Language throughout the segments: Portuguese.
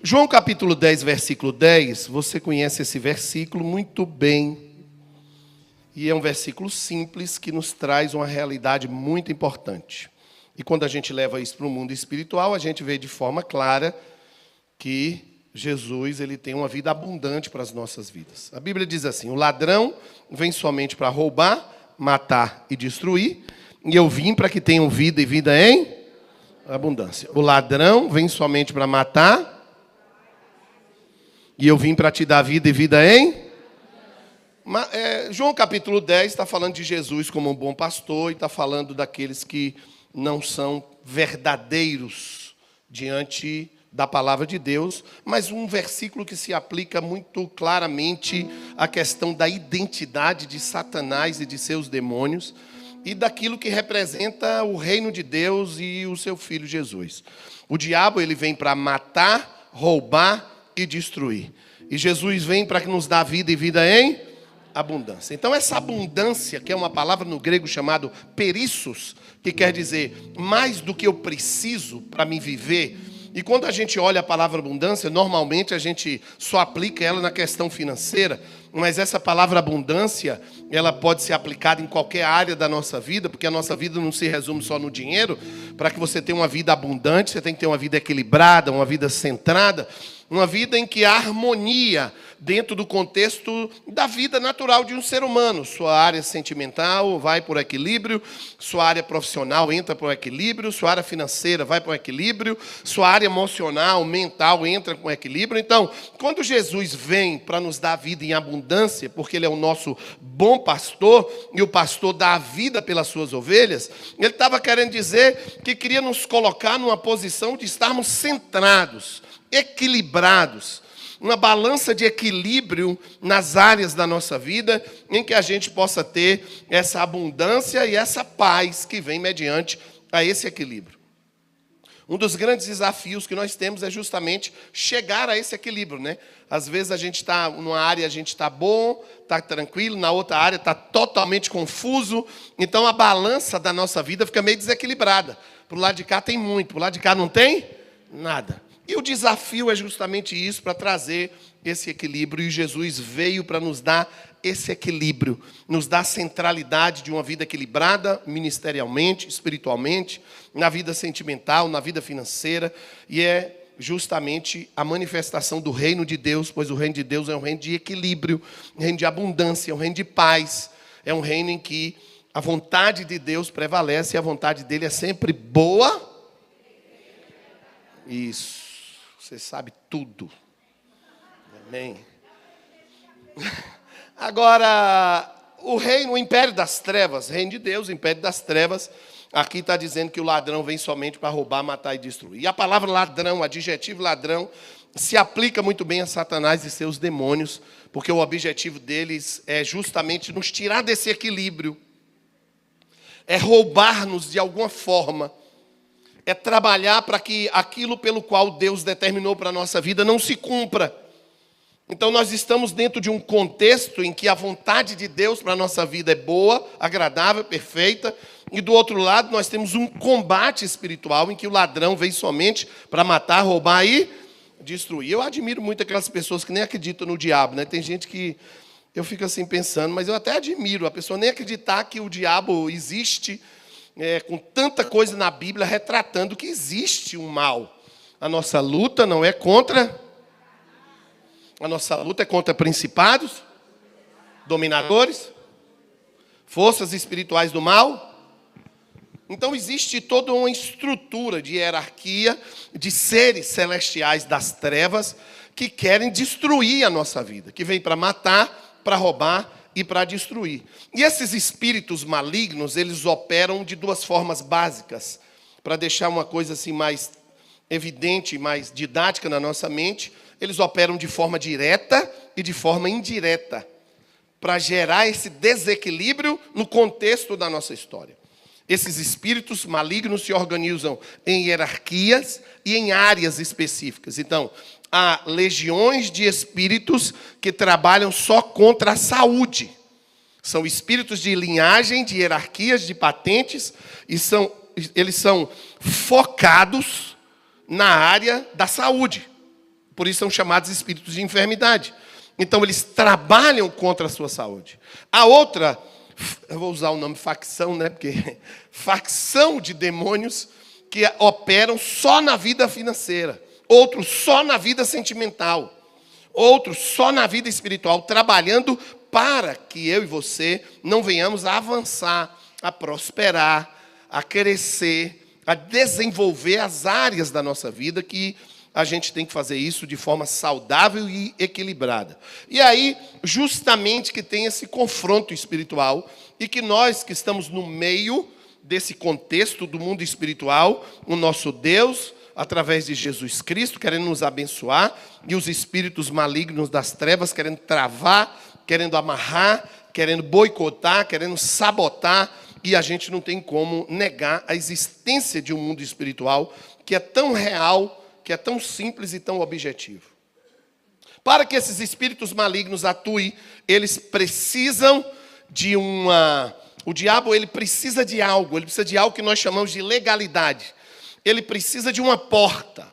João capítulo 10, versículo 10, você conhece esse versículo muito bem. E é um versículo simples que nos traz uma realidade muito importante. E quando a gente leva isso para o mundo espiritual, a gente vê de forma clara que Jesus ele tem uma vida abundante para as nossas vidas. A Bíblia diz assim: o ladrão vem somente para roubar, matar e destruir, e eu vim para que tenham vida e vida em abundância. O ladrão vem somente para matar, e eu vim para te dar vida e vida em... João capítulo 10 está falando de Jesus como um bom pastor e está falando daqueles que não são verdadeiros diante da palavra de Deus, mas um versículo que se aplica muito claramente à questão da identidade de Satanás e de seus demônios e daquilo que representa o reino de Deus e o seu filho Jesus. O diabo ele vem para matar, roubar e destruir. E Jesus vem para que nos dá vida e vida em abundância. Então essa abundância, que é uma palavra no grego chamado perissos, que quer dizer mais do que eu preciso para me viver. E quando a gente olha a palavra abundância, normalmente a gente só aplica ela na questão financeira, mas essa palavra abundância, ela pode ser aplicada em qualquer área da nossa vida, porque a nossa vida não se resume só no dinheiro. Para que você tenha uma vida abundante, você tem que ter uma vida equilibrada, uma vida centrada, uma vida em que há harmonia dentro do contexto da vida natural de um ser humano. Sua área sentimental vai por equilíbrio, sua área profissional entra por equilíbrio, sua área financeira vai por equilíbrio, sua área emocional, mental entra com equilíbrio. Então, quando Jesus vem para nos dar vida em abundância, porque Ele é o nosso bom pastor, e o pastor dá a vida pelas suas ovelhas, Ele estava querendo dizer que queria nos colocar numa posição de estarmos centrados, equilibrados, uma balança de equilíbrio nas áreas da nossa vida, em que a gente possa ter essa abundância e essa paz que vem mediante a esse equilíbrio. Um dos grandes desafios que nós temos é justamente chegar a esse equilíbrio, né? Às vezes a gente está numa área, a gente está bom, está tranquilo, na outra área está totalmente confuso, então a balança da nossa vida fica meio desequilibrada. Para o lado de cá tem muito, para o lado de cá não tem nada. E o desafio é justamente isso, para trazer esse equilíbrio. E Jesus veio para nos dar esse equilíbrio, nos dar a centralidade de uma vida equilibrada, ministerialmente, espiritualmente, na vida sentimental, na vida financeira. E é justamente a manifestação do reino de Deus, pois o reino de Deus é um reino de equilíbrio, um reino de abundância, um reino de paz. É um reino em que a vontade de Deus prevalece e a vontade dele é sempre boa. Isso. Você sabe tudo. Amém. Agora, o reino, o império das trevas, reino de Deus, o império das trevas, aqui está dizendo que o ladrão vem somente para roubar, matar e destruir. E a palavra ladrão, o adjetivo ladrão, se aplica muito bem a Satanás e seus demônios, porque o objetivo deles é justamente nos tirar desse equilíbrio, é roubar-nos de alguma forma, é trabalhar para que aquilo pelo qual Deus determinou para a nossa vida não se cumpra. Então nós estamos dentro de um contexto em que a vontade de Deus para a nossa vida é boa, agradável, perfeita. E do outro lado nós temos um combate espiritual em que o ladrão vem somente para matar, roubar e destruir. Eu admiro muito aquelas pessoas que nem acreditam no diabo, né? Tem gente que eu fico assim pensando, mas eu até admiro a pessoa nem acreditar que o diabo existe, com tanta coisa na Bíblia retratando que existe um mal. A nossa luta não é contra... A nossa luta é contra principados, dominadores, forças espirituais do mal. Então existe toda uma estrutura de hierarquia de seres celestiais das trevas que querem destruir a nossa vida, que vem para matar, para roubar e para destruir. E esses espíritos malignos, eles operam de duas formas básicas, para deixar uma coisa assim mais evidente, mais didática na nossa mente. Eles operam de forma direta e de forma indireta, para gerar esse desequilíbrio no contexto da nossa história. Esses espíritos malignos se organizam em hierarquias e em áreas específicas. Então, há legiões de espíritos que trabalham só contra a saúde. São espíritos de linhagem, de hierarquias, de patentes, e eles são focados na área da saúde. Por isso são chamados espíritos de enfermidade. Então eles trabalham contra a sua saúde. A outra, eu vou usar o nome facção, né? Porque facção de demônios que operam só na vida financeira, outros só na vida sentimental, outros só na vida espiritual, trabalhando para que eu e você não venhamos a avançar, a prosperar, a crescer, a desenvolver as áreas da nossa vida que a gente tem que fazer isso de forma saudável e equilibrada. E aí, justamente que tem esse confronto espiritual e que nós que estamos no meio desse contexto do mundo espiritual, o nosso Deus, através de Jesus Cristo, querendo nos abençoar, e os espíritos malignos das trevas querendo travar, querendo amarrar, querendo boicotar, querendo sabotar, e a gente não tem como negar a existência de um mundo espiritual que é tão real, que é tão simples e tão objetivo. Para que esses espíritos malignos atuem, eles precisam de o diabo, ele precisa de algo que nós chamamos de legalidade. Ele precisa de uma porta.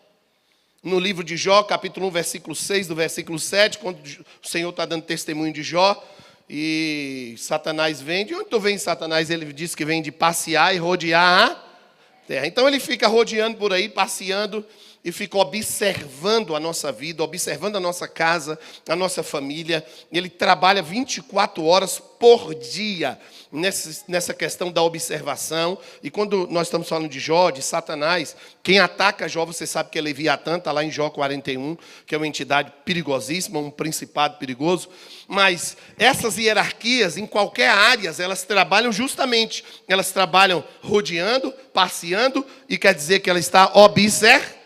No livro de Jó, capítulo 1, versículo 6, do versículo 7, quando o Senhor está dando testemunho de Jó, e Satanás vem. De onde tu vem, Satanás? Ele diz que vem de passear e rodear a terra. Então ele fica rodeando por aí, passeando, e fica observando a nossa vida, observando a nossa casa, a nossa família. Ele trabalha 24 horas por dia nessa questão da observação. E quando nós estamos falando de Jó, de Satanás, quem ataca Jó, você sabe que é Leviatã, está lá em Jó 41, que é uma entidade perigosíssima, um principado perigoso. Mas essas hierarquias, em qualquer área, elas trabalham justamente. Elas trabalham rodeando, passeando, e quer dizer que ela está observando.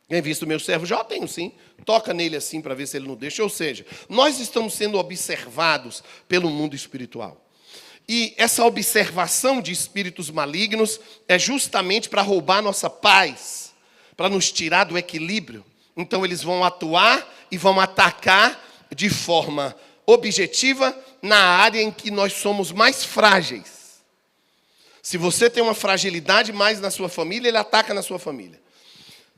Tem visto o meu servo? Já tenho, sim. Toca nele assim para ver se ele não deixa. Ou seja, nós estamos sendo observados pelo mundo espiritual. E essa observação de espíritos malignos é justamente para roubar nossa paz, para nos tirar do equilíbrio. Então eles vão atuar e vão atacar de forma objetiva na área em que nós somos mais frágeis. Se você tem uma fragilidade mais na sua família, ele ataca na sua família.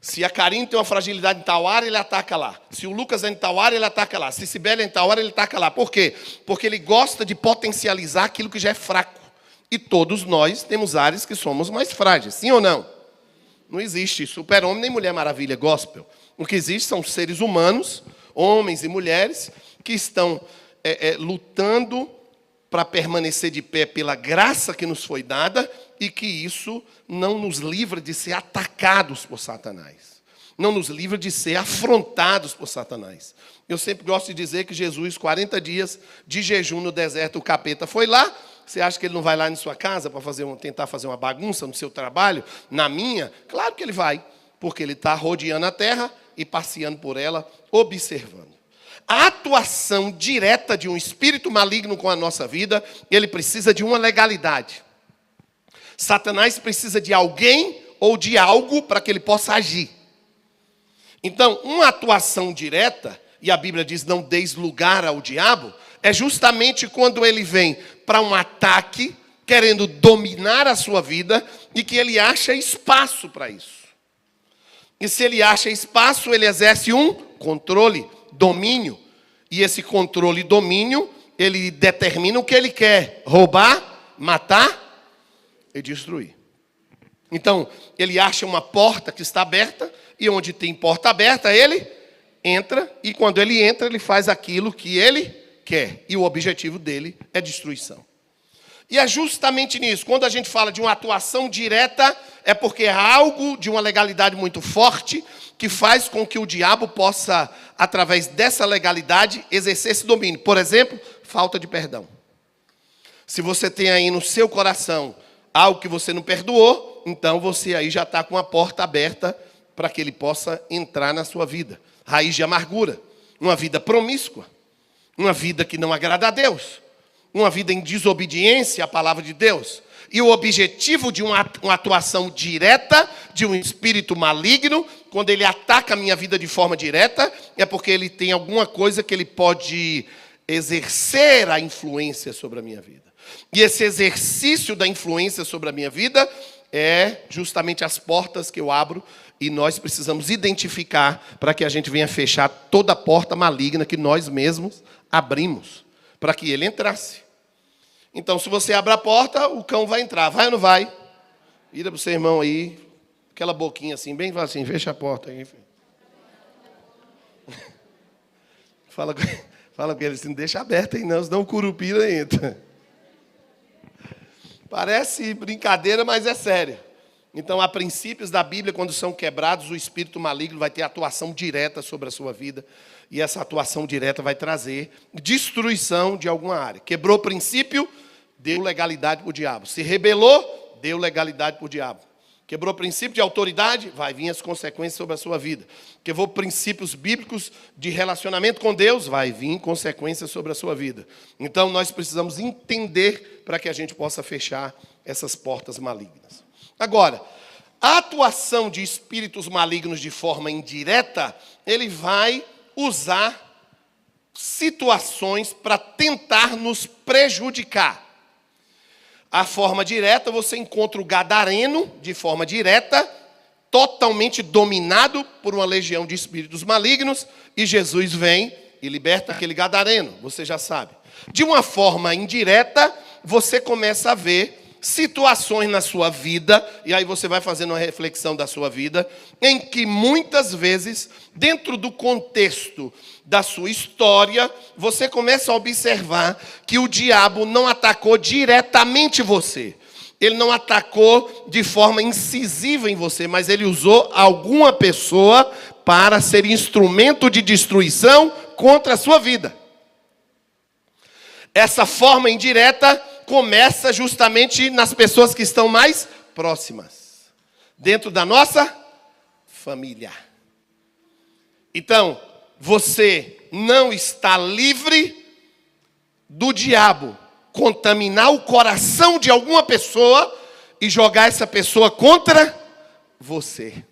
Se a Karine tem uma fragilidade em tal área, ele ataca lá. Se o Lucas é em tal área, ele ataca lá. Se Sibeli é em tal área, ele ataca lá. Por quê? Porque ele gosta de potencializar aquilo que já é fraco. E todos nós temos áreas que somos mais frágeis. Sim ou não? Não existe super-homem nem mulher maravilha gospel. O que existe são seres humanos, homens e mulheres, que estão lutando para permanecer de pé pela graça que nos foi dada, e que isso não nos livra de ser atacados por Satanás. Não nos livra de ser afrontados por Satanás. Eu sempre gosto de dizer que Jesus, 40 dias de jejum no deserto, o capeta foi lá. Você acha que ele não vai lá em sua casa para tentar fazer uma bagunça no seu trabalho? Na minha? Claro que ele vai, porque ele está rodeando a terra e passeando por ela, observando. A atuação direta de um espírito maligno com a nossa vida, ele precisa de uma legalidade. Satanás precisa de alguém ou de algo para que ele possa agir. Então, uma atuação direta, e a Bíblia diz não deis lugar ao diabo, é justamente quando ele vem para um ataque, querendo dominar a sua vida, e que ele acha espaço para isso. E se ele acha espaço, ele exerce um controle, domínio. E esse controle e domínio, ele determina o que ele quer: roubar, matar e destruir. Então, ele acha uma porta que está aberta, e onde tem porta aberta, ele entra, e quando ele entra, ele faz aquilo que ele quer. E o objetivo dele é destruição. E é justamente nisso, quando a gente fala de uma atuação direta, é porque é algo de uma legalidade muito forte, que faz com que o diabo possa, através dessa legalidade, exercer esse domínio. Por exemplo, falta de perdão. Se você tem aí no seu coração algo que você não perdoou, então você aí já está com a porta aberta para que ele possa entrar na sua vida. Raiz de amargura, uma vida promíscua, uma vida que não agrada a Deus, uma vida em desobediência à palavra de Deus. E o objetivo de uma atuação direta de um espírito maligno, quando ele ataca a minha vida de forma direta, é porque ele tem alguma coisa que ele pode exercer a influência sobre a minha vida. E esse exercício da influência sobre a minha vida é justamente as portas que eu abro E nós precisamos identificar para que a gente venha fechar toda a porta maligna que nós mesmos abrimos, para que ele entrasse. Então, se você abre a porta, o cão vai entrar. Vai ou não vai? Vira para o seu irmão aí, aquela boquinha assim, bem assim, fecha a porta aí. Fala com ele assim, não deixa aberta aí não, senão o curupira entra. Parece brincadeira, mas é sério. Então, há princípios da Bíblia, quando são quebrados, o espírito maligno vai ter atuação direta sobre a sua vida. E essa atuação direta vai trazer destruição de alguma área. Quebrou o princípio, deu legalidade para o diabo. Se rebelou, deu legalidade para o diabo. Quebrou o princípio de autoridade, vai vir as consequências sobre a sua vida. Quebrou princípios bíblicos de relacionamento com Deus, vai vir consequências sobre a sua vida. Então, nós precisamos entender para que a gente possa fechar essas portas malignas. Agora, a atuação de espíritos malignos de forma indireta, ele vai usar situações para tentar nos prejudicar. A forma direta, você encontra o gadareno, de forma direta, totalmente dominado por uma legião de espíritos malignos, e Jesus vem e liberta aquele gadareno, você já sabe. De uma forma indireta, você começa a ver situações na sua vida, e aí você vai fazendo uma reflexão da sua vida, em que muitas vezes, dentro do contexto da sua história, você começa a observar que o diabo não atacou diretamente você. Ele não atacou de forma incisiva em você, mas ele usou alguma pessoa para ser instrumento de destruição contra a sua vida. Essa forma indireta começa justamente nas pessoas que estão mais próximas, dentro da nossa família. Então, você não está livre do diabo contaminar o coração de alguma pessoa e jogar essa pessoa contra você.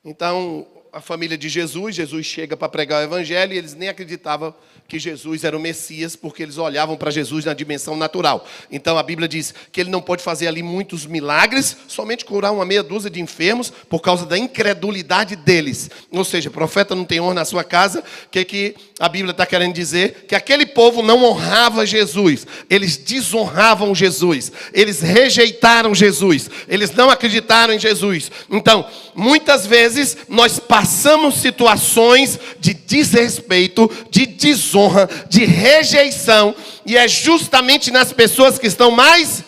Então, a família de Jesus chega para pregar o evangelho e eles nem acreditavam que Jesus era o Messias, porque eles olhavam para Jesus na dimensão natural. Então a Bíblia diz que ele não pode fazer ali muitos milagres, somente curar uma meia dúzia de enfermos, por causa da incredulidade deles. Ou seja, profeta não tem honra na sua casa. O que a Bíblia está querendo dizer? Que aquele povo não honrava Jesus, eles desonravam Jesus, eles rejeitaram Jesus, eles não acreditaram em Jesus. Então, muitas vezes nós passamos situações de desrespeito, de desonra, de rejeição, e é justamente nas pessoas que estão mais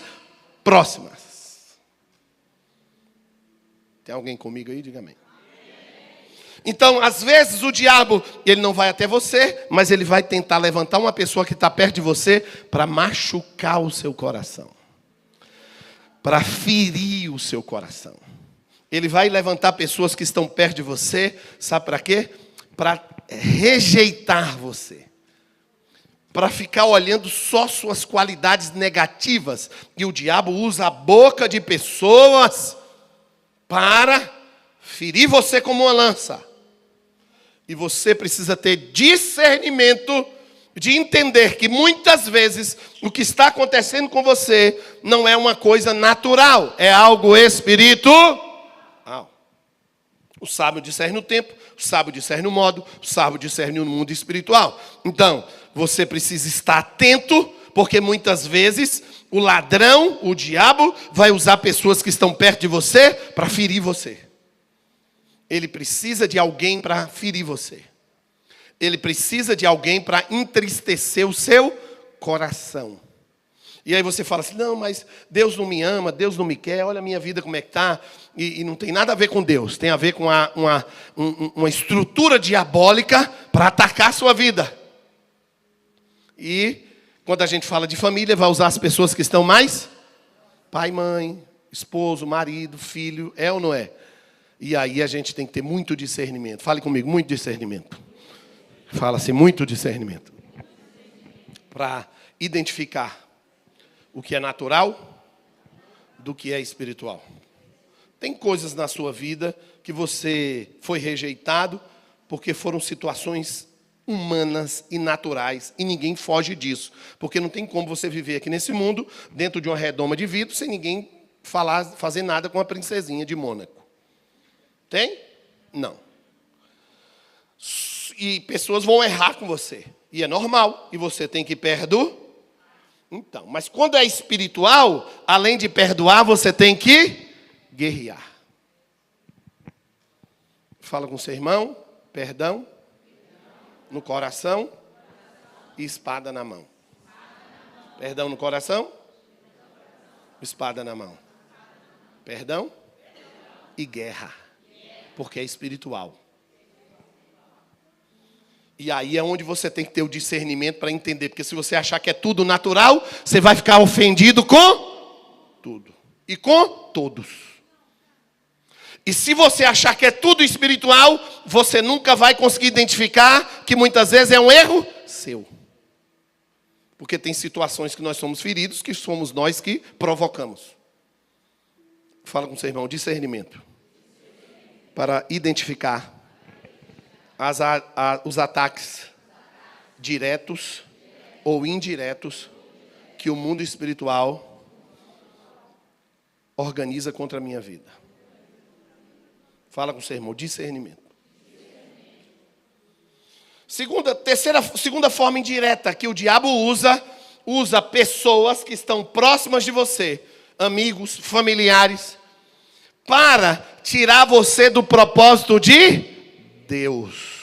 próximas. Tem alguém comigo aí? Diga amém. Então, às vezes o diabo, ele não vai até você, mas ele vai tentar levantar uma pessoa que está perto de você para machucar o seu coração, para ferir o seu coração. Ele vai levantar pessoas que estão perto de você, sabe para quê? Para rejeitar você. Para ficar olhando só suas qualidades negativas. E o diabo usa a boca de pessoas para ferir você como uma lança. E você precisa ter discernimento de entender que muitas vezes o que está acontecendo com você não é uma coisa natural, é algo espiritual. O sábio discerne o tempo, o sábio discerne o modo, o sábio discerne o mundo espiritual. Então, você precisa estar atento, porque muitas vezes o ladrão, o diabo, vai usar pessoas que estão perto de você para ferir você. Ele precisa de alguém para ferir você. Ele precisa de alguém para entristecer o seu coração. E aí você fala assim, não, mas Deus não me ama, Deus não me quer, olha a minha vida como é que está. E não tem nada a ver com Deus, tem a ver com uma estrutura diabólica para atacar a sua vida. E quando a gente fala de família, vai usar as pessoas que estão mais? Pai, mãe, esposo, marido, filho, é ou não é? E aí a gente tem que ter muito discernimento. Fale comigo, muito discernimento. Fala-se muito discernimento. Para identificar o que é natural do que é espiritual. Tem coisas na sua vida que você foi rejeitado porque foram situações humanas e naturais, e ninguém foge disso, porque não tem como você viver aqui nesse mundo, dentro de uma redoma de vidro, sem ninguém fazer nada com a princesinha de Mônaco. Tem? Não. E pessoas vão errar com você. E é normal. E você tem que perdoar. Então, mas quando é espiritual, além de perdoar, você tem que guerrear. Fala com seu irmão, perdão no coração e espada na mão. Perdão no coração, espada na mão. Perdão e guerra, porque é espiritual. E aí é onde você tem que ter o discernimento para entender. Porque se você achar que é tudo natural, você vai ficar ofendido com tudo. E com todos. E se você achar que é tudo espiritual, você nunca vai conseguir identificar que muitas vezes é um erro seu. Porque tem situações que nós somos feridos, que somos nós que provocamos. Fala com seu irmão, discernimento. Para identificar os ataques diretos ou indiretos que o mundo espiritual organiza contra a minha vida. Fala com o seu irmão, discernimento. Segunda forma indireta que o diabo usa pessoas que estão próximas de você, amigos, familiares, para tirar você do propósito de Deus.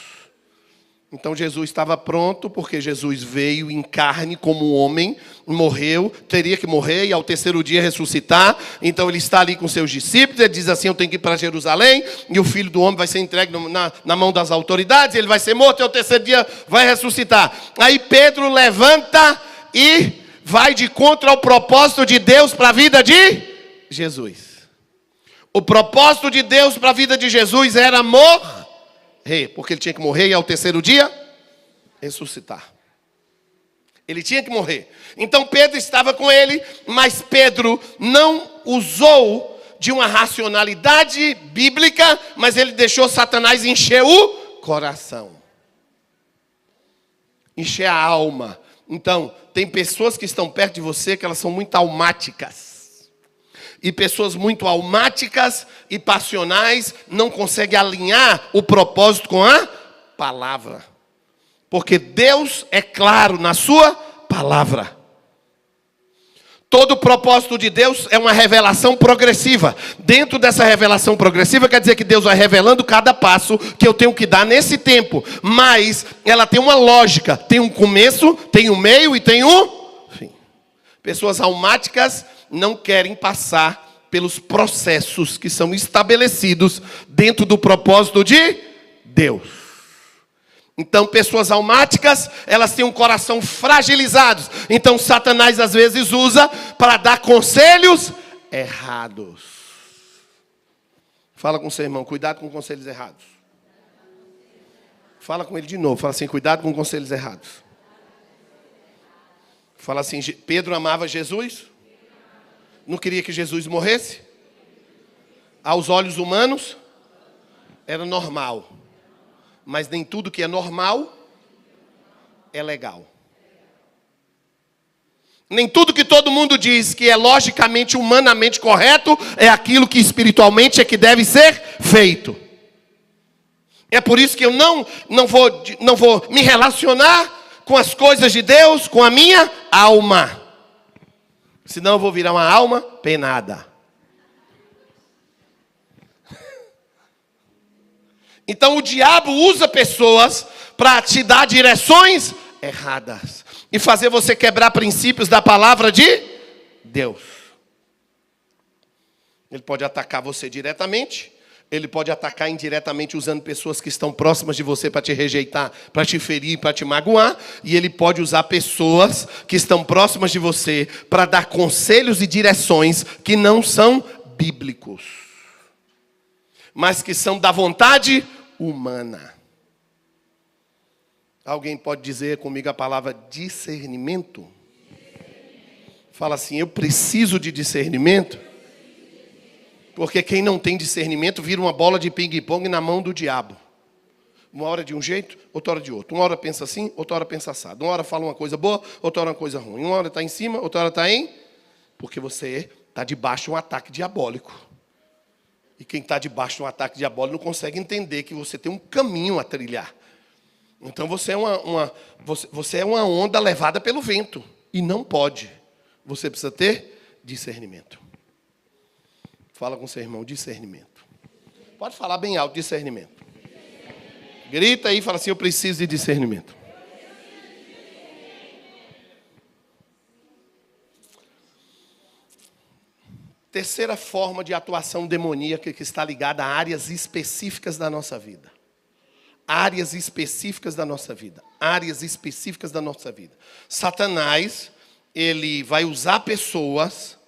Então Jesus estava pronto, porque Jesus veio em carne como um homem, morreu, teria que morrer e ao terceiro dia ressuscitar. Então ele está ali com seus discípulos, ele diz assim, eu tenho que ir para Jerusalém, e o Filho do Homem vai ser entregue na mão das autoridades, ele vai ser morto e ao terceiro dia vai ressuscitar. Aí Pedro levanta e vai de contra ao propósito de Deus para a vida de Jesus. O propósito de Deus para a vida de Jesus era morrer, porque ele tinha que morrer e ao terceiro dia ressuscitar. Ele tinha que morrer. Então Pedro estava com ele, mas Pedro não usou de uma racionalidade bíblica, mas ele deixou Satanás encher o coração. Encher a alma. Então, tem pessoas que estão perto de você que elas são muito almáticas. E pessoas muito almáticas e passionais não conseguem alinhar o propósito com a palavra. Porque Deus é claro na sua palavra. Todo o propósito de Deus é uma revelação progressiva. Dentro dessa revelação progressiva, quer dizer que Deus vai revelando cada passo que eu tenho que dar nesse tempo. Mas ela tem uma lógica. Tem um começo, tem um meio e tem um fim. Pessoas almáticas não querem passar pelos processos que são estabelecidos dentro do propósito de Deus. Então, pessoas almáticas, elas têm um coração fragilizado. Então, Satanás às vezes usa para dar conselhos errados. Fala com seu irmão, cuidado com conselhos errados. Fala com ele de novo, fala assim, cuidado com conselhos errados. Fala assim, Pedro amava Jesus? Não queria que Jesus morresse? Aos olhos humanos, era normal. Mas nem tudo que é normal é legal. Nem tudo que todo mundo diz que é logicamente, humanamente correto, é aquilo que espiritualmente é que deve ser feito. É por isso que eu não vou me relacionar com as coisas de Deus, com a minha alma. Senão eu vou virar uma alma penada. Então o diabo usa pessoas para te dar direções erradas. E fazer você quebrar princípios da palavra de Deus. Ele pode atacar você diretamente. Ele pode atacar indiretamente usando pessoas que estão próximas de você para te rejeitar, para te ferir, para te magoar. E ele pode usar pessoas que estão próximas de você para dar conselhos e direções que não são bíblicos, mas que são da vontade humana. Alguém pode dizer comigo a palavra discernimento? Fala assim, eu preciso de discernimento. Porque quem não tem discernimento vira uma bola de ping-pong na mão do diabo. Uma hora de um jeito, outra hora de outro. Uma hora pensa assim, outra hora pensa assado. Uma hora fala uma coisa boa, outra hora uma coisa ruim. Uma hora está em cima, outra hora está em... Porque você está debaixo de um ataque diabólico. E quem está debaixo de um ataque diabólico não consegue entender que você tem um caminho a trilhar. Então você é uma onda levada pelo vento. E não pode. Você precisa ter discernimento. Fala com seu irmão, discernimento. Pode falar bem alto, discernimento. Grita aí e fala assim, eu preciso de discernimento. Terceira forma de atuação demoníaca que está ligada a áreas específicas da nossa vida. Áreas específicas da nossa vida. Áreas específicas da nossa vida. Satanás, ele vai usar pessoas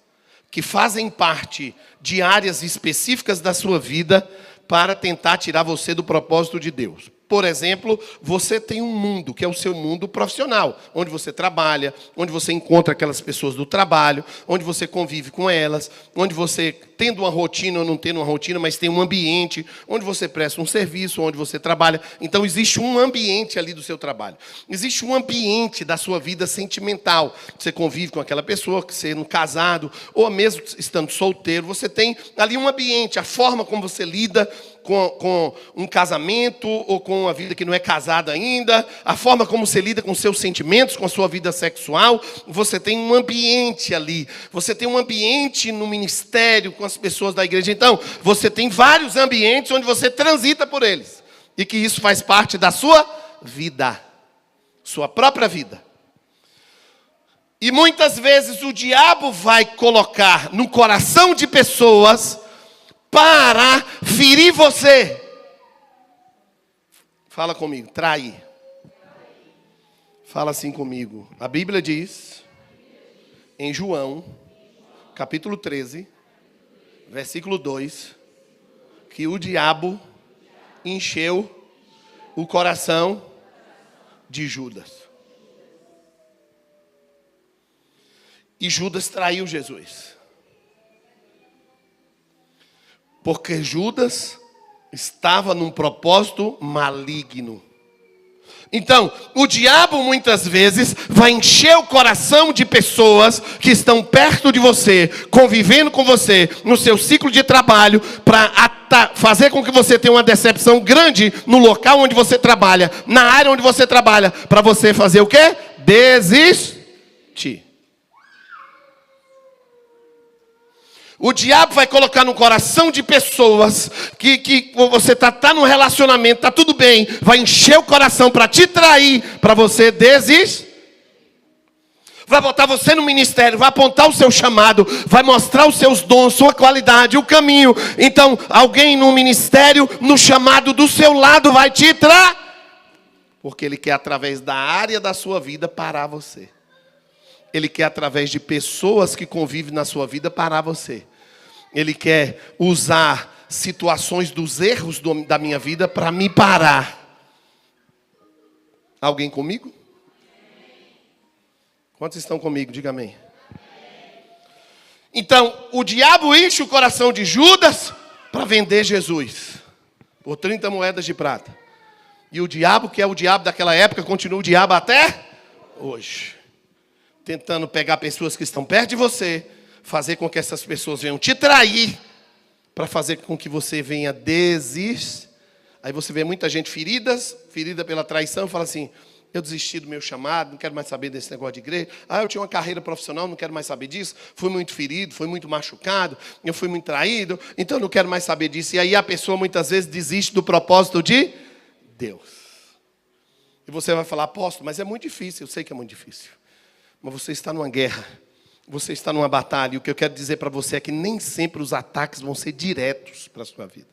que fazem parte de áreas específicas da sua vida para tentar tirar você do propósito de Deus. Por exemplo, você tem um mundo, que é o seu mundo profissional, onde você trabalha, onde você encontra aquelas pessoas do trabalho, onde você convive com elas, onde você, tendo uma rotina ou não tendo uma rotina, mas tem um ambiente, onde você presta um serviço, onde você trabalha. Então, existe um ambiente ali do seu trabalho. Existe um ambiente da sua vida sentimental. Você convive com aquela pessoa, que sendo casado, ou mesmo estando solteiro, você tem ali um ambiente, a forma como você lida com um casamento ou com uma vida que não é casada ainda, a forma como você lida com seus sentimentos, com a sua vida sexual, você tem um ambiente ali, você tem um ambiente no ministério com as pessoas da igreja. Então, você tem vários ambientes onde você transita por eles, e que isso faz parte da sua vida, sua própria vida. E muitas vezes o diabo vai colocar no coração de pessoas para ferir você. Fala comigo, trair. Fala assim comigo. A Bíblia diz, em João, capítulo 13, versículo 2, que o diabo encheu o coração de Judas. E Judas traiu Jesus. Porque Judas estava num propósito maligno. Então, o diabo muitas vezes vai encher o coração de pessoas que estão perto de você, convivendo com você, no seu ciclo de trabalho, para fazer com que você tenha uma decepção grande no local onde você trabalha, na área onde você trabalha, para você fazer o quê? Desistir. O diabo vai colocar no coração de pessoas que você está num relacionamento, está tudo bem, vai encher o coração para te trair, para você desistir. Vai botar você no ministério, vai apontar o seu chamado, vai mostrar os seus dons, sua qualidade, o caminho. Então, alguém no ministério, no chamado do seu lado, vai te trair. Porque ele quer, através da área da sua vida, parar você. Ele quer, através de pessoas que convivem na sua vida, parar você. Ele quer usar situações dos erros da minha vida para me parar. Alguém comigo? Quantos estão comigo? Diga amém. Então, o diabo enche o coração de Judas para vender Jesus por 30 moedas de prata. E o diabo, que é o diabo daquela época, continua o diabo até hoje. Tentando pegar pessoas que estão perto de você, fazer com que essas pessoas venham te trair, para fazer com que você venha desistir. Aí você vê muita gente ferida pela traição, e fala assim, eu desisti do meu chamado, não quero mais saber desse negócio de igreja. Eu tinha uma carreira profissional, não quero mais saber disso. Fui muito ferido, fui muito machucado, eu fui muito traído, então não quero mais saber disso. E aí a pessoa muitas vezes desiste do propósito de Deus. E você vai falar, apóstolo, mas é muito difícil, eu sei que é muito difícil. Mas você está numa guerra, você está numa batalha. E o que eu quero dizer para você é que nem sempre os ataques vão ser diretos para a sua vida.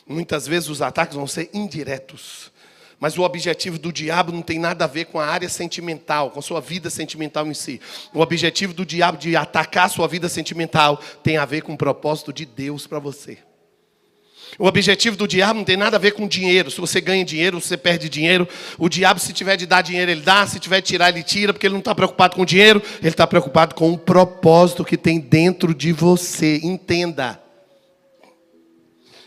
Muitas vezes os ataques vão ser indiretos. Mas o objetivo do diabo não tem nada a ver com a área sentimental, com a sua vida sentimental em si. O objetivo do diabo de atacar a sua vida sentimental tem a ver com o propósito de Deus para você. O objetivo do diabo não tem nada a ver com dinheiro. Se você ganha dinheiro, se você perde dinheiro. O diabo, se tiver de dar dinheiro, ele dá. Se tiver de tirar, ele tira. Porque ele não está preocupado com o dinheiro. Ele está preocupado com o propósito que tem dentro de você. Entenda.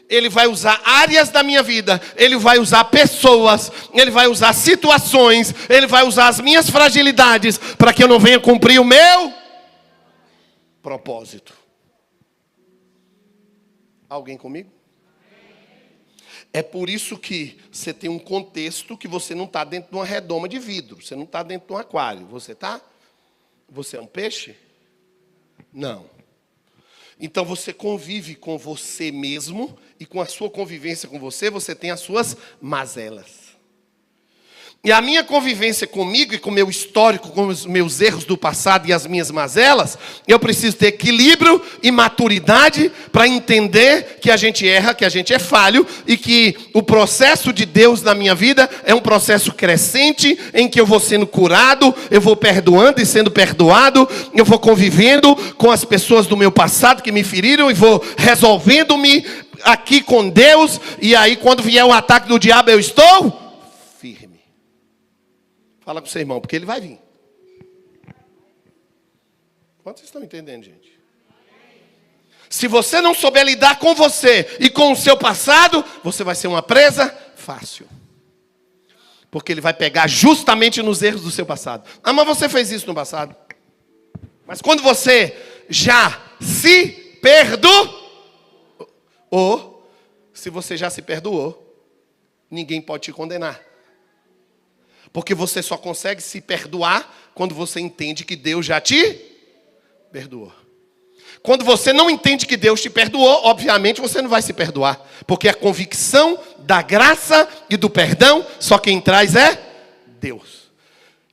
Ele vai usar áreas da minha vida. Ele vai usar pessoas. Ele vai usar situações. Ele vai usar as minhas fragilidades. Para que eu não venha cumprir o meu propósito. Alguém comigo? É por isso que você tem um contexto que você não está dentro de uma redoma de vidro. Você não está dentro de um aquário. Você está? Você é um peixe? Não. Então você convive com você mesmo e com a sua convivência com você, você tem as suas mazelas. E a minha convivência comigo e com o meu histórico, com os meus erros do passado e as minhas mazelas, eu preciso ter equilíbrio e maturidade para entender que a gente erra, que a gente é falho e que o processo de Deus na minha vida é um processo crescente em que eu vou sendo curado, eu vou perdoando e sendo perdoado, eu vou convivendo com as pessoas do meu passado que me feriram e vou resolvendo-me aqui com Deus, e aí quando vier o ataque do diabo eu estou firme. Fala com o seu irmão, porque ele vai vir. Quantos estão entendendo, gente? Se você não souber lidar com você e com o seu passado, você vai ser uma presa fácil. Porque ele vai pegar justamente nos erros do seu passado. Ah, mas você fez isso no passado. Mas quando você já se perdoou, se você já se perdoou, ninguém pode te condenar. Porque você só consegue se perdoar quando você entende que Deus já te perdoou. Quando você não entende que Deus te perdoou, obviamente você não vai se perdoar. Porque a convicção da graça e do perdão, só quem traz é Deus.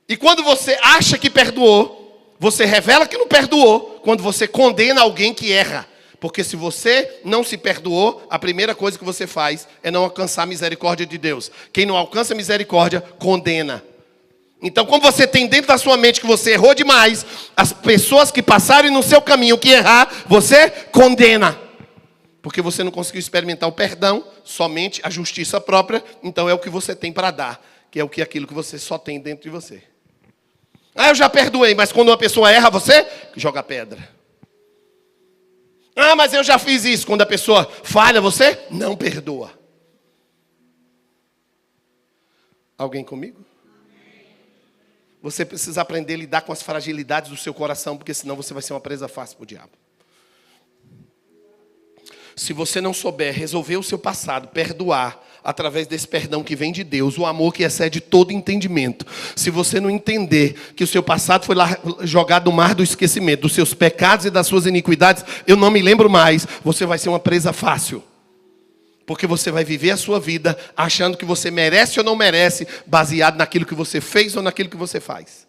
E quando você acha que perdoou, você revela que não perdoou quando você condena alguém que erra. Porque se você não se perdoou, a primeira coisa que você faz é não alcançar a misericórdia de Deus. Quem não alcança a misericórdia, condena. Então, como você tem dentro da sua mente que você errou demais, as pessoas que passarem no seu caminho que errar, você condena. Porque você não conseguiu experimentar o perdão, somente a justiça própria, então é o que você tem para dar, que é aquilo que você só tem dentro de você. Ah, eu já perdoei, mas quando uma pessoa erra, você joga pedra. Ah, mas eu já fiz isso. Quando a pessoa falha, você não perdoa. Alguém comigo? Você precisa aprender a lidar com as fragilidades do seu coração, porque senão você vai ser uma presa fácil para o diabo. Se você não souber resolver o seu passado, perdoar, através desse perdão que vem de Deus, o amor que excede todo entendimento. Se você não entender que o seu passado foi lá jogado no mar do esquecimento, dos seus pecados e das suas iniquidades, eu não me lembro mais, você vai ser uma presa fácil. Porque você vai viver a sua vida achando que você merece ou não merece, baseado naquilo que você fez ou naquilo que você faz.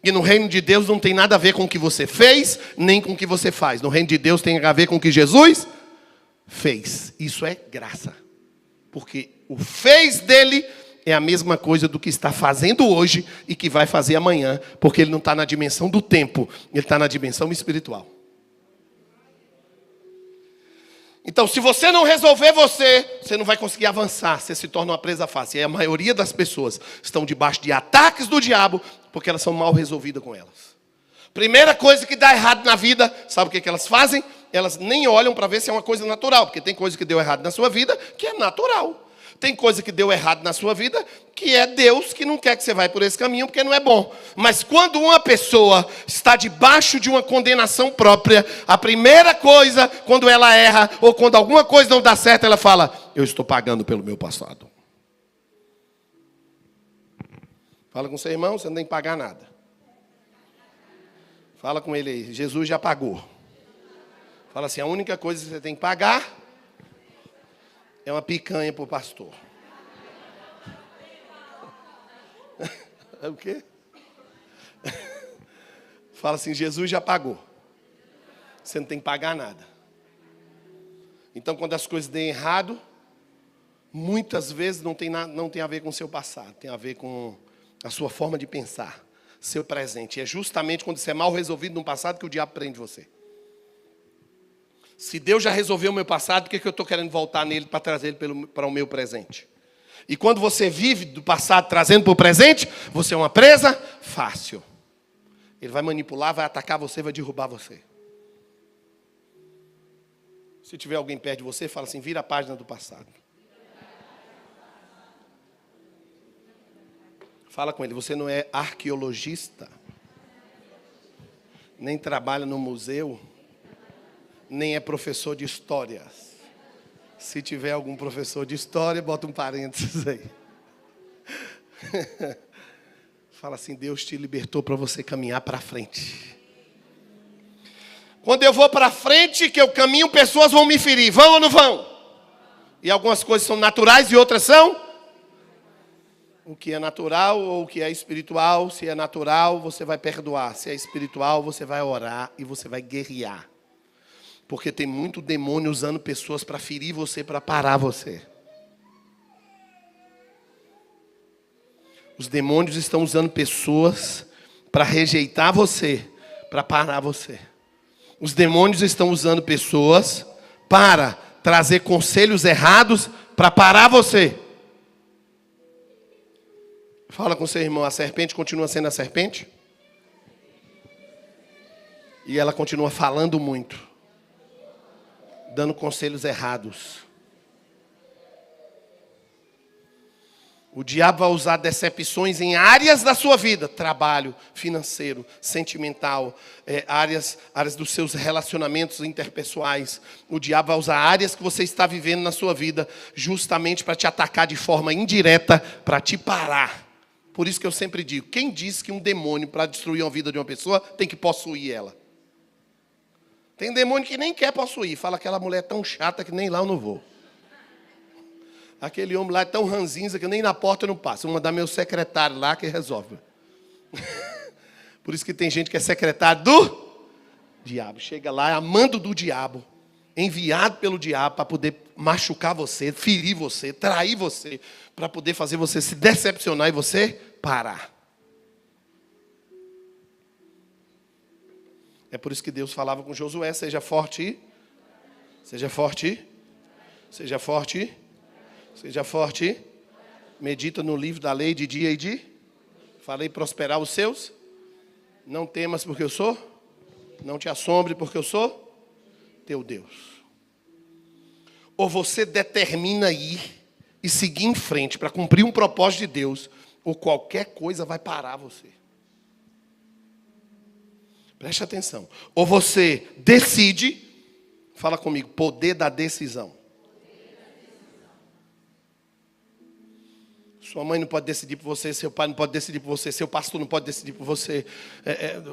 E no reino de Deus não tem nada a ver com o que você fez, nem com o que você faz. No reino de Deus tem a ver com o que Jesus fez. Isso é graça. Porque o fez dele é a mesma coisa do que está fazendo hoje e que vai fazer amanhã. Porque ele não está na dimensão do tempo, ele está na dimensão espiritual. Então, se você não resolver você não vai conseguir avançar. Você se torna uma presa fácil. E a maioria das pessoas estão debaixo de ataques do diabo porque elas são mal resolvidas com elas. Primeira coisa que dá errado na vida, sabe o que elas fazem? Elas nem olham para ver se é uma coisa natural, porque tem coisa que deu errado na sua vida que é natural. Tem coisa que deu errado na sua vida que é Deus que não quer que você vá por esse caminho porque não é bom. Mas quando uma pessoa está debaixo de uma condenação própria, a primeira coisa, quando ela erra ou quando alguma coisa não dá certo, ela fala: eu estou pagando pelo meu passado. Fala com seu irmão, você não tem que pagar nada. Fala com ele aí, Jesus já pagou. Fala assim, a única coisa que você tem que pagar é uma picanha para o pastor. É o quê? Fala assim, Jesus já pagou. Você não tem que pagar nada. Então, quando as coisas dêem errado, muitas vezes não tem a ver com o seu passado. Tem a ver com a sua forma de pensar, seu presente. E é justamente quando você é mal resolvido no passado que o diabo prende você. Se Deus já resolveu o meu passado, por que eu estou querendo voltar nele para trazer ele para o meu presente? E quando você vive do passado trazendo para o presente, você é uma presa fácil. Ele vai manipular, vai atacar você, vai derrubar você. Se tiver alguém perto de você, fala assim, vira a página do passado. Fala com ele, você não é arqueologista, nem trabalha no museu, nem é professor de histórias. Se tiver algum professor de história, bota um parênteses aí. Fala assim, Deus te libertou para você caminhar para frente. Quando eu vou para frente, que eu caminho, pessoas vão me ferir. Vão ou não vão? E algumas coisas são naturais e outras são? O que é natural ou o que é espiritual. Se é natural, você vai perdoar. Se é espiritual, você vai orar e você vai guerrear. Porque tem muito demônio usando pessoas para ferir você, para parar você. Os demônios estão usando pessoas para rejeitar você, para parar você. Os demônios estão usando pessoas para trazer conselhos errados para parar você. Fala com seu irmão, a serpente continua sendo a serpente? E ela continua falando muito, dando conselhos errados. O diabo vai usar decepções em áreas da sua vida. Trabalho, financeiro, sentimental, áreas dos seus relacionamentos interpessoais. O diabo vai usar áreas que você está vivendo na sua vida justamente para te atacar de forma indireta, para te parar. Por isso que eu sempre digo, quem diz que um demônio para destruir a vida de uma pessoa tem que possuir ela? Tem demônio que nem quer possuir. Fala, aquela mulher é tão chata que nem lá eu não vou. Aquele homem lá é tão ranzinza que nem na porta eu não passo. Vou mandar meu secretário lá que resolve. Por isso que tem gente que é secretário do diabo. Chega lá, é amando do diabo. Enviado pelo diabo para poder machucar você, ferir você, trair você. Para poder fazer você se decepcionar e você parar. É por isso que Deus falava com Josué, seja forte, seja forte, seja forte, seja forte. Medita no livro da lei de dia e de. Falei prosperar os seus. Não temas porque eu sou. Não te assombre porque eu sou teu Deus. Ou você determina ir e seguir em frente para cumprir um propósito de Deus, ou qualquer coisa vai parar você. Preste atenção. Ou você decide, fala comigo, poder da decisão. Sua mãe não pode decidir por você, seu pai não pode decidir por você, seu pastor não pode decidir por você,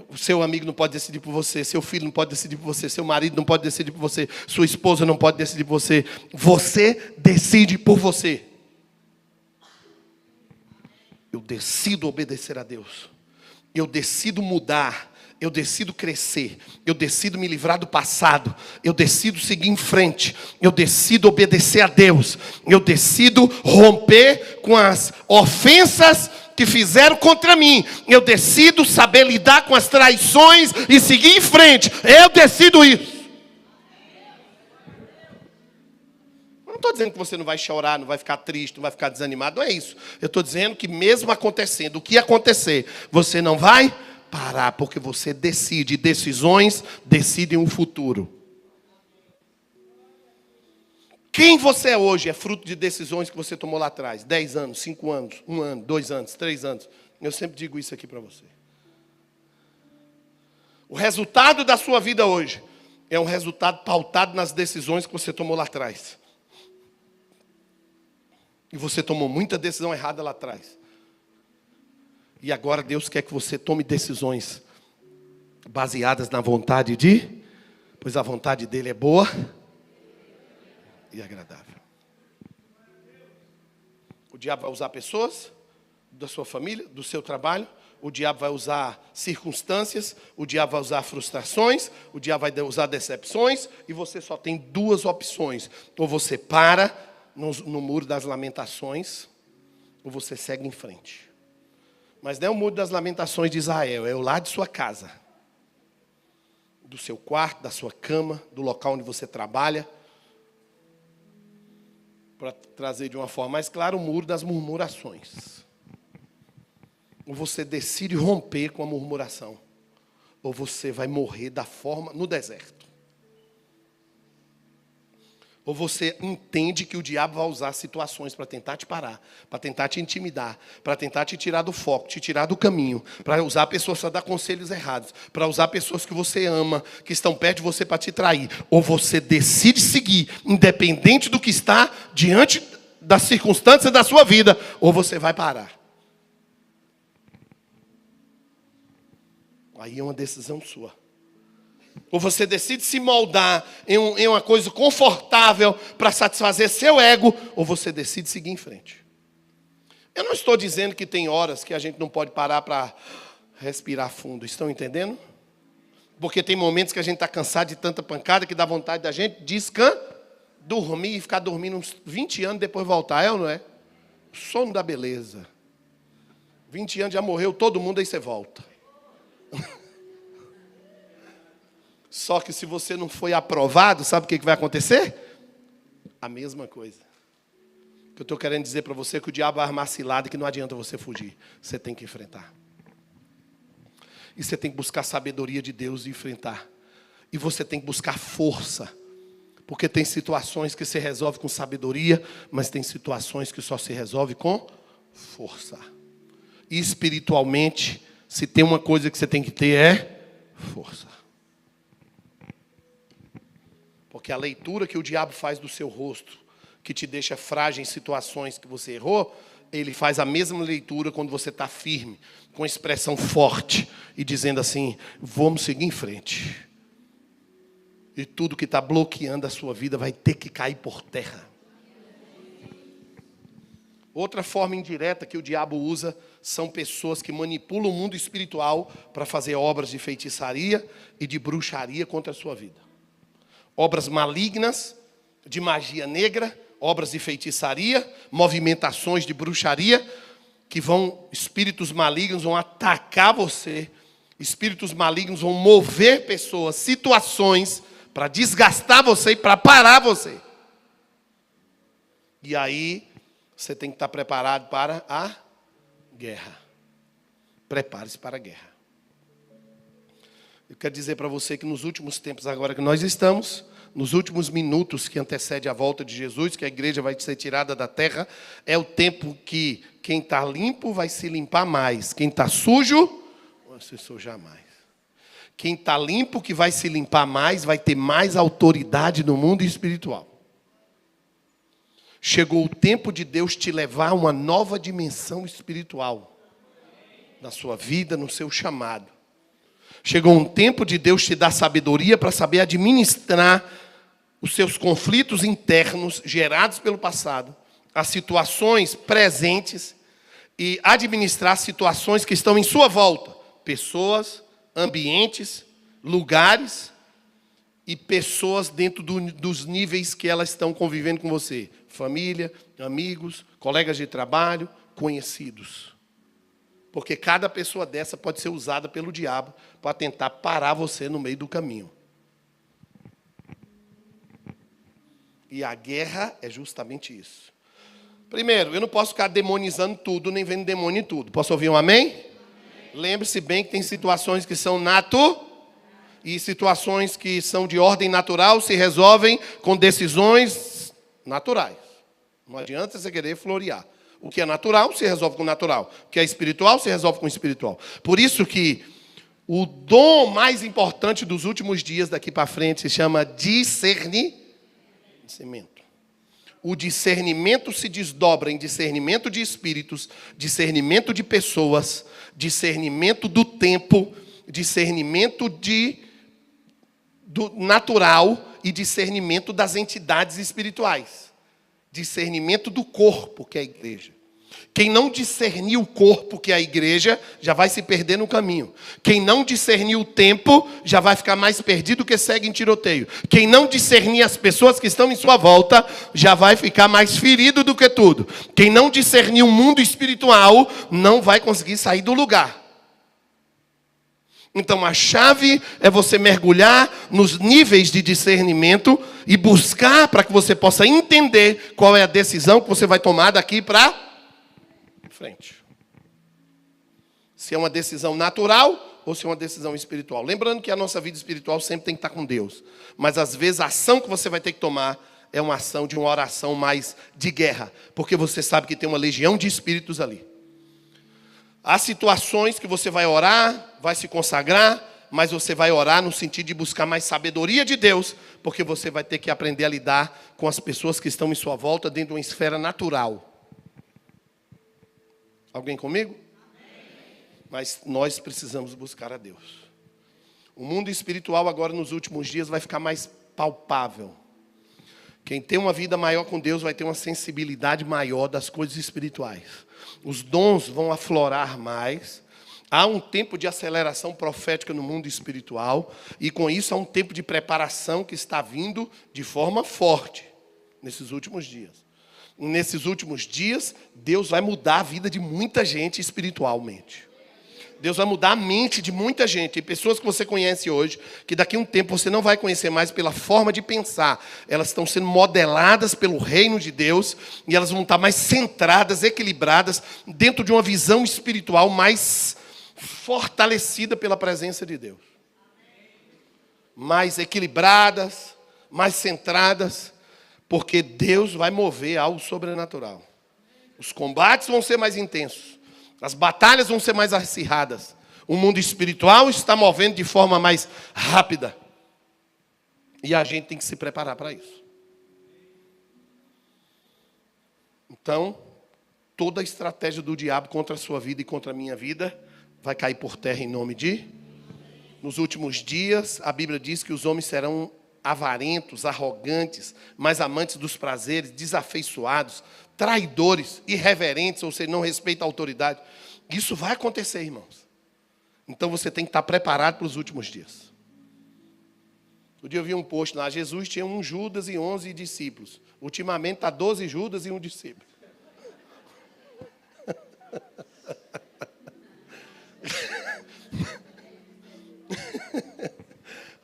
o seu amigo não pode decidir por você, seu filho não pode decidir por você, seu marido não pode decidir por você, sua esposa não pode decidir por você. Você decide por você. Eu decido obedecer a Deus. Eu decido mudar. Eu decido crescer, eu decido me livrar do passado, eu decido seguir em frente, eu decido obedecer a Deus, eu decido romper com as ofensas que fizeram contra mim, eu decido saber lidar com as traições e seguir em frente, eu decido isso. Eu não estou dizendo que você não vai chorar, não vai ficar triste, não vai ficar desanimado, não é isso. Eu estou dizendo que mesmo acontecendo, o que acontecer, você não vai parar, porque você decide. Decisões decidem o futuro. Quem você é hoje é fruto de decisões que você tomou lá atrás. 10 anos, 5 anos, 1 ano, 2 anos, 3 anos. Eu sempre digo isso aqui para você. O resultado da sua vida hoje é um resultado pautado nas decisões que você tomou lá atrás. E você tomou muita decisão errada lá atrás. E agora Deus quer que você tome decisões baseadas na vontade de, pois a vontade dele é boa e agradável. O diabo vai usar pessoas da sua família, do seu trabalho. O diabo vai usar circunstâncias. O diabo vai usar frustrações. O diabo vai usar decepções. E você só tem 2 opções. Ou você para no muro das lamentações, ou você segue em frente. Mas não é o muro das lamentações de Israel, é o lado de sua casa. Do seu quarto, da sua cama, do local onde você trabalha. Para trazer de uma forma mais clara, o muro das murmurações. Ou você decide romper com a murmuração, ou você vai morrer da forma no deserto. Ou você entende que o diabo vai usar situações para tentar te parar, para tentar te intimidar, para tentar te tirar do foco, te tirar do caminho, para usar pessoas para dar conselhos errados, para usar pessoas que você ama, que estão perto de você para te trair. Ou você decide seguir, independente do que está diante das circunstâncias da sua vida, ou você vai parar. Aí é uma decisão sua. Ou você decide se moldar em uma coisa confortável para satisfazer seu ego, ou você decide seguir em frente. Eu não estou dizendo que tem horas que a gente não pode parar para respirar fundo. Estão entendendo? Porque tem momentos que a gente está cansado de tanta pancada que dá vontade da gente dormir e ficar dormindo uns 20 anos e depois voltar. É ou não é? Sono da beleza. 20 anos já morreu todo mundo, aí você volta. Só que se você não foi aprovado, sabe o que vai acontecer? A mesma coisa. O que eu estou querendo dizer para você é que o diabo vai armar cilada e que não adianta você fugir. Você tem que enfrentar. E você tem que buscar sabedoria de Deus e enfrentar. E você tem que buscar força. Porque tem situações que se resolve com sabedoria, mas tem situações que só se resolve com força. E espiritualmente, se tem uma coisa que você tem que ter é força. Porque a leitura que o diabo faz do seu rosto, que te deixa frágil em situações que você errou, ele faz a mesma leitura quando você está firme, com expressão forte, e dizendo assim, vamos seguir em frente. E tudo que está bloqueando a sua vida vai ter que cair por terra. Outra forma indireta que o diabo usa são pessoas que manipulam o mundo espiritual para fazer obras de feitiçaria e de bruxaria contra a sua vida. Obras malignas, de magia negra, obras de feitiçaria, movimentações de bruxaria, que espíritos malignos vão atacar você, espíritos malignos vão mover pessoas, situações, para desgastar você e para parar você. E aí, você tem que estar preparado para a guerra. Prepare-se para a guerra. Eu quero dizer para você que nos últimos tempos agora que nós estamos, nos últimos minutos que antecede a volta de Jesus, que a igreja vai ser tirada da terra, é o tempo que quem está limpo vai se limpar mais. Quem está sujo, vai se sujar mais. Quem está limpo, que vai se limpar mais, vai ter mais autoridade no mundo espiritual. Chegou o tempo de Deus te levar a uma nova dimensão espiritual. Na sua vida, no seu chamado. Chegou um tempo de Deus te dar sabedoria para saber administrar os seus conflitos internos gerados pelo passado, as situações presentes e administrar situações que estão em sua volta. Pessoas, ambientes, lugares e pessoas dentro dos níveis que elas estão convivendo com você. Família, amigos, colegas de trabalho, conhecidos. Porque cada pessoa dessa pode ser usada pelo diabo para tentar parar você no meio do caminho. E a guerra é justamente isso. Primeiro, eu não posso ficar demonizando tudo, nem vendo demônio em tudo. Posso ouvir um amém? Amém. Lembre-se bem que tem situações que são e situações que são de ordem natural se resolvem com decisões naturais. Não adianta você querer florear. O que é natural se resolve com natural. O que é espiritual se resolve com espiritual. Por isso que o dom mais importante dos últimos dias daqui para frente se chama discernimento. O discernimento se desdobra em discernimento de espíritos, discernimento de pessoas, discernimento do tempo, discernimento do natural e discernimento das entidades espirituais. Discernimento do corpo, que é a igreja. Quem não discernir o corpo, que é a igreja, já vai se perder no caminho. Quem não discernir o tempo, já vai ficar mais perdido que segue em tiroteio. Quem não discernir as pessoas que estão em sua volta, já vai ficar mais ferido do que tudo. Quem não discernir o mundo espiritual, não vai conseguir sair do lugar. Então a chave é você mergulhar nos níveis de discernimento e buscar para que você possa entender qual é a decisão que você vai tomar daqui para frente. Se é uma decisão natural ou se é uma decisão espiritual. Lembrando que a nossa vida espiritual sempre tem que estar com Deus. Mas às vezes a ação que você vai ter que tomar é uma ação de uma oração mais de guerra, porque você sabe que tem uma legião de espíritos ali. Há situações que você vai orar, vai se consagrar, mas você vai orar no sentido de buscar mais sabedoria de Deus, porque você vai ter que aprender a lidar com as pessoas que estão em sua volta dentro de uma esfera natural. Alguém comigo? Mas nós precisamos buscar a Deus. O mundo espiritual agora nos últimos dias vai ficar mais palpável. Quem tem uma vida maior com Deus vai ter uma sensibilidade maior das coisas espirituais. Os dons vão aflorar mais. Há um tempo de aceleração profética no mundo espiritual. E com isso há um tempo de preparação que está vindo de forma forte nesses últimos dias. Nesses últimos dias, Deus vai mudar a vida de muita gente espiritualmente. Deus vai mudar a mente de muita gente. Tem pessoas que você conhece hoje, que daqui a um tempo você não vai conhecer mais pela forma de pensar. Elas estão sendo modeladas pelo reino de Deus e elas vão estar mais centradas, equilibradas, dentro de uma visão espiritual mais fortalecida pela presença de Deus. Mais equilibradas, mais centradas, porque Deus vai mover algo sobrenatural. Os combates vão ser mais intensos. As batalhas vão ser mais acirradas. O mundo espiritual está movendo de forma mais rápida. E a gente tem que se preparar para isso. Então, toda a estratégia do diabo contra a sua vida e contra a minha vida vai cair por terra em nome de... Nos últimos dias, a Bíblia diz que os homens serão avarentos, arrogantes, mais amantes dos prazeres, desafeiçoados, traidores, irreverentes, ou seja, não respeitam a autoridade. Isso vai acontecer, irmãos. Então você tem que estar preparado para os últimos dias. Um dia eu vi um post lá, Jesus tinha um Judas e 11 discípulos. Ultimamente está 12 Judas e um discípulo.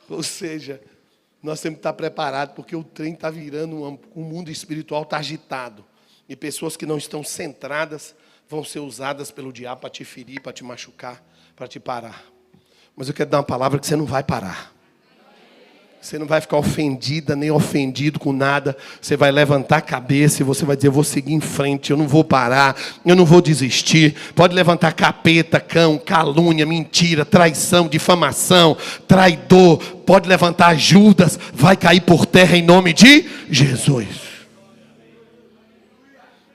Ou seja, nós temos que estar preparados, porque o trem está virando, o mundo espiritual está agitado. E pessoas que não estão centradas vão ser usadas pelo diabo para te ferir, para te machucar, para te parar. Mas eu quero dar uma palavra que você não vai parar. Você não vai ficar ofendida, nem ofendido com nada. Você vai levantar a cabeça e você vai dizer, eu vou seguir em frente, eu não vou parar, eu não vou desistir. Pode levantar capeta, cão, calúnia, mentira, traição, difamação, traidor. Pode levantar Judas, vai cair por terra em nome de Jesus.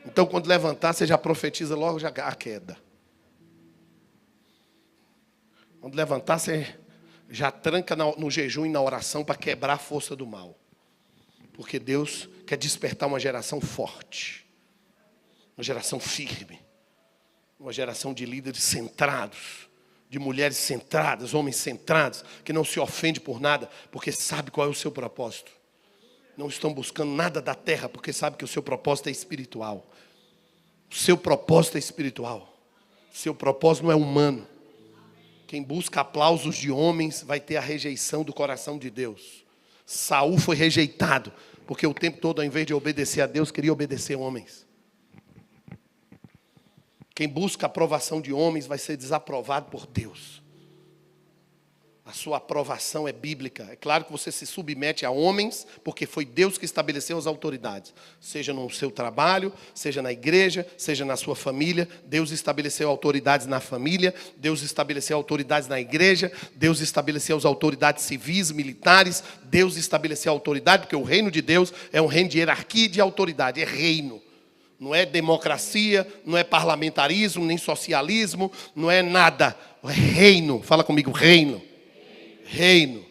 Então, quando levantar, você já profetiza logo a queda. Quando levantar, você já tranca no jejum e na oração para quebrar a força do mal. Porque Deus quer despertar uma geração forte. Uma geração firme. Uma geração de líderes centrados. De mulheres centradas, homens centrados. Que não se ofende por nada, porque sabe qual é o seu propósito. Não estão buscando nada da terra, porque sabe que o seu propósito é espiritual. O seu propósito é espiritual. O seu propósito não é humano. Quem busca aplausos de homens vai ter a rejeição do coração de Deus. Saul foi rejeitado, porque o tempo todo, ao invés de obedecer a Deus, queria obedecer homens. Quem busca a aprovação de homens vai ser desaprovado por Deus. A sua aprovação é bíblica. É claro que você se submete a homens, porque foi Deus que estabeleceu as autoridades. Seja no seu trabalho, seja na igreja, seja na sua família. Deus estabeleceu autoridades na família. Deus estabeleceu autoridades na igreja. Deus estabeleceu as autoridades civis, militares. Deus estabeleceu a autoridade, porque o reino de Deus é um reino de hierarquia e de autoridade. É reino. Não é democracia, não é parlamentarismo, nem socialismo, não é nada. É reino. Fala comigo, reino. Reino.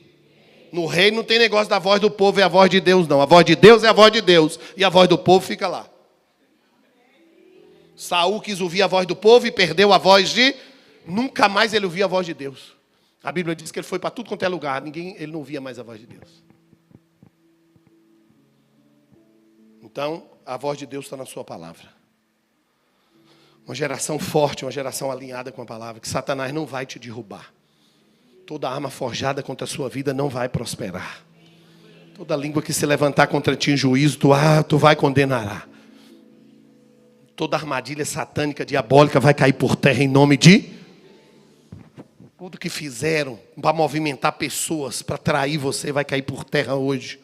No reino não tem negócio da voz do povo e a voz de Deus, não. A voz de Deus é a voz de Deus. E a voz do povo fica lá. Saul quis ouvir a voz do povo e perdeu a voz de... Nunca mais ele ouvia a voz de Deus. A Bíblia diz que ele foi para tudo quanto é lugar. Ele não ouvia mais a voz de Deus. Então, a voz de Deus está na sua palavra. Uma geração forte, uma geração alinhada com a palavra. Que Satanás não vai te derrubar. Toda arma forjada contra a sua vida não vai prosperar. Toda língua que se levantar contra ti em juízo, tu vai condenará. Toda armadilha satânica, diabólica vai cair por terra em nome de... Tudo que fizeram para movimentar pessoas, para trair você, vai cair por terra hoje.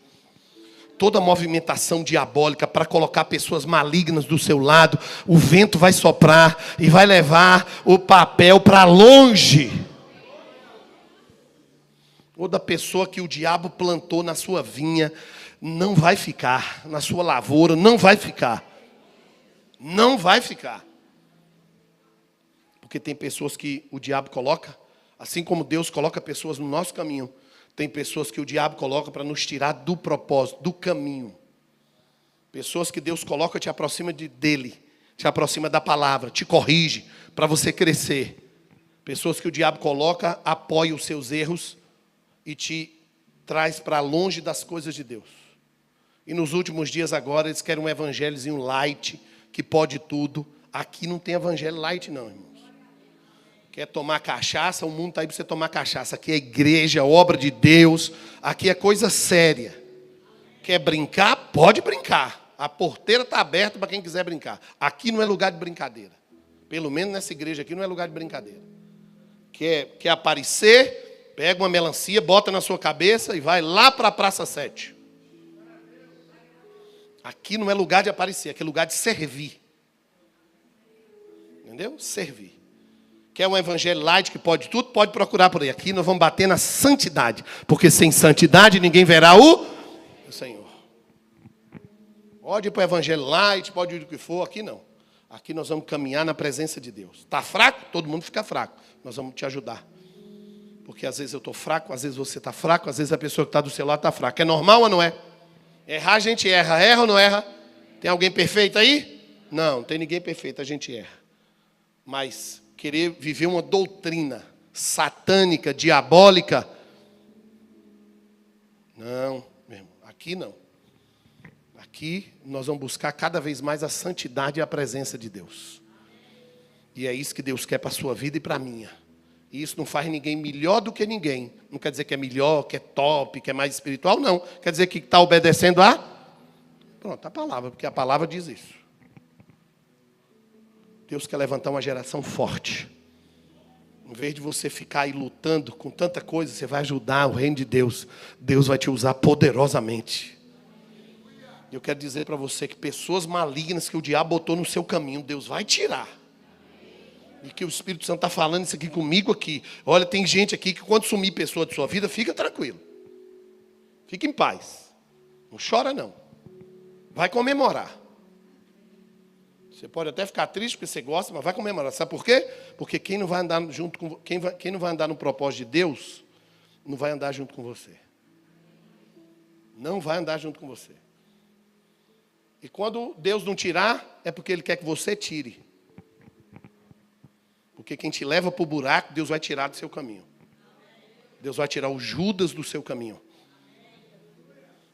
toda movimentação diabólica para colocar pessoas malignas do seu lado, o vento vai soprar e vai levar o papel para longe. Toda pessoa que o diabo plantou na sua vinha não vai ficar, na sua lavoura não vai ficar. Não vai ficar. Porque tem pessoas que o diabo coloca, assim como Deus coloca pessoas no nosso caminho, tem pessoas que o diabo coloca para nos tirar do propósito, do caminho. Pessoas que Deus coloca te aproxima dele, te aproxima da palavra, te corrige para você crescer. Pessoas que o diabo coloca, apoia os seus erros e te traz para longe das coisas de Deus. E nos últimos dias agora eles querem um evangelhozinho light, que pode tudo. Aqui não tem evangelho light não, irmãos. Quer tomar cachaça, o mundo está aí para você tomar cachaça. Aqui é igreja, obra de Deus. Aqui é coisa séria. Quer brincar? Pode brincar. A porteira está aberta para quem quiser brincar. Aqui não é lugar de brincadeira. Pelo menos nessa igreja aqui não é lugar de brincadeira. Quer aparecer? Pega uma melancia, bota na sua cabeça e vai lá para a Praça 7. Aqui não é lugar de aparecer, aqui é lugar de servir. Entendeu? Servir. Quer um evangelho light que pode tudo? Pode procurar por aí. Aqui nós vamos bater na santidade. Porque sem santidade ninguém verá o Senhor. Pode ir para o evangelho light, pode ir o que for. Aqui não. Aqui nós vamos caminhar na presença de Deus. Está fraco? Todo mundo fica fraco. Nós vamos te ajudar. Porque às vezes eu estou fraco, às vezes você está fraco, às vezes a pessoa que está do seu lado está fraca. É normal ou não é? Errar a gente erra. Erra ou não erra? Tem alguém perfeito aí? Não, não tem ninguém perfeito, a gente erra. Mas querer viver uma doutrina satânica, diabólica, não, meu irmão, aqui não. Aqui nós vamos buscar cada vez mais a santidade e a presença de Deus. E é isso que Deus quer para a sua vida e para a minha. E isso não faz ninguém melhor do que ninguém. Não quer dizer que é melhor, que é top, que é mais espiritual, não. Quer dizer que está obedecendo a palavra, porque a palavra diz isso. Deus quer levantar uma geração forte. Em vez de você ficar aí lutando com tanta coisa, você vai ajudar o reino de Deus. Deus vai te usar poderosamente. Eu quero dizer para você que pessoas malignas que o diabo botou no seu caminho, Deus vai tirar. E que o Espírito Santo está falando isso aqui comigo aqui. Olha, tem gente aqui que quando sumir pessoa de sua vida, fica tranquilo. Fica em paz. Não chora não. Vai comemorar. Você pode até ficar triste porque você gosta, mas vai comemorar. Sabe por quê? Porque quem não vai andar junto com quem não vai andar no propósito de Deus, não vai andar junto com você. Não vai andar junto com você. E quando Deus não tirar, é porque Ele quer que você tire. Porque quem te leva para o buraco, Deus vai tirar do seu caminho. Deus vai tirar o Judas do seu caminho.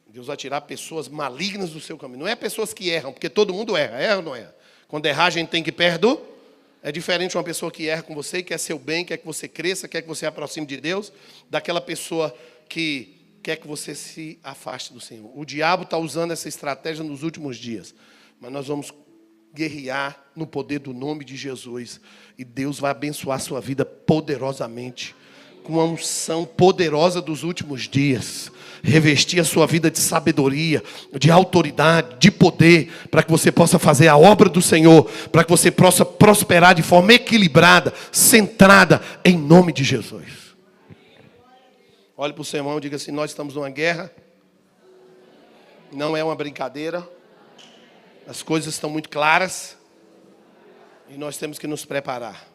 Deus vai tirar pessoas malignas do seu caminho. Não é pessoas que erram, porque todo mundo erra. Erra ou não erra? Quando errar, a gente tem que perdoar. É diferente de uma pessoa que erra com você, quer seu bem, quer que você cresça, quer que você aproxime de Deus, daquela pessoa que quer que você se afaste do Senhor. O diabo está usando essa estratégia nos últimos dias. Mas nós vamos guerrear no poder do nome de Jesus. E Deus vai abençoar a sua vida poderosamente. Com a unção poderosa dos últimos dias. Revestir a sua vida de sabedoria, de autoridade, de poder, para que você possa fazer a obra do Senhor, para que você possa prosperar de forma equilibrada, centrada, em nome de Jesus. Olhe para o seu irmão e diga assim: nós estamos numa guerra, não é uma brincadeira, as coisas estão muito claras, e nós temos que nos preparar.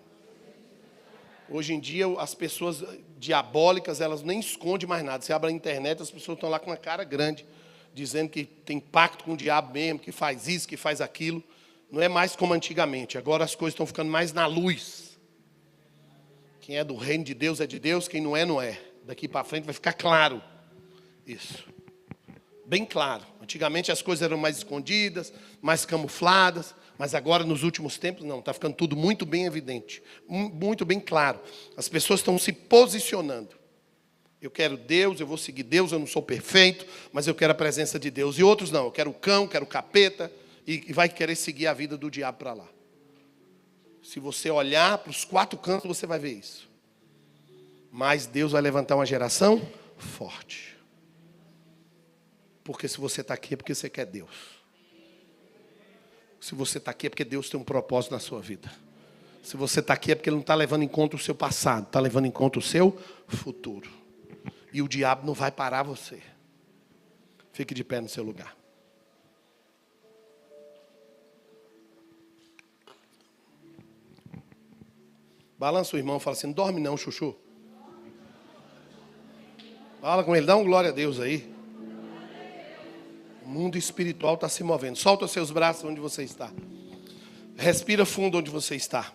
Hoje em dia, as pessoas diabólicas, elas nem escondem mais nada. Você abre a internet, as pessoas estão lá com uma cara grande, dizendo que tem pacto com o diabo mesmo, que faz isso, que faz aquilo. Não é mais como antigamente. Agora as coisas estão ficando mais na luz. Quem é do reino de Deus é de Deus, quem não é, não é. Daqui para frente vai ficar claro isso. Bem claro. Antigamente as coisas eram mais escondidas, mais camufladas. Mas agora, nos últimos tempos, não. Está ficando tudo muito bem evidente. Muito bem claro. As pessoas estão se posicionando. Eu quero Deus, eu vou seguir Deus, eu não sou perfeito, mas eu quero a presença de Deus. E outros não. Eu quero o cão, quero o capeta. E vai querer seguir a vida do diabo para lá. Se você olhar para os quatro cantos, você vai ver isso. Mas Deus vai levantar uma geração forte. Porque se você está aqui é porque você quer Deus. Se você está aqui é porque Deus tem um propósito na sua vida. Se você está aqui é porque Ele não está levando em conta o seu passado, está levando em conta o seu futuro. E o diabo não vai parar você. Fique de pé no seu lugar. Balança o irmão e fala assim: não dorme não, chuchu. Fala com ele, dá um glória a Deus aí. O mundo espiritual está se movendo. Solta os seus braços onde você está. Respira fundo onde você está.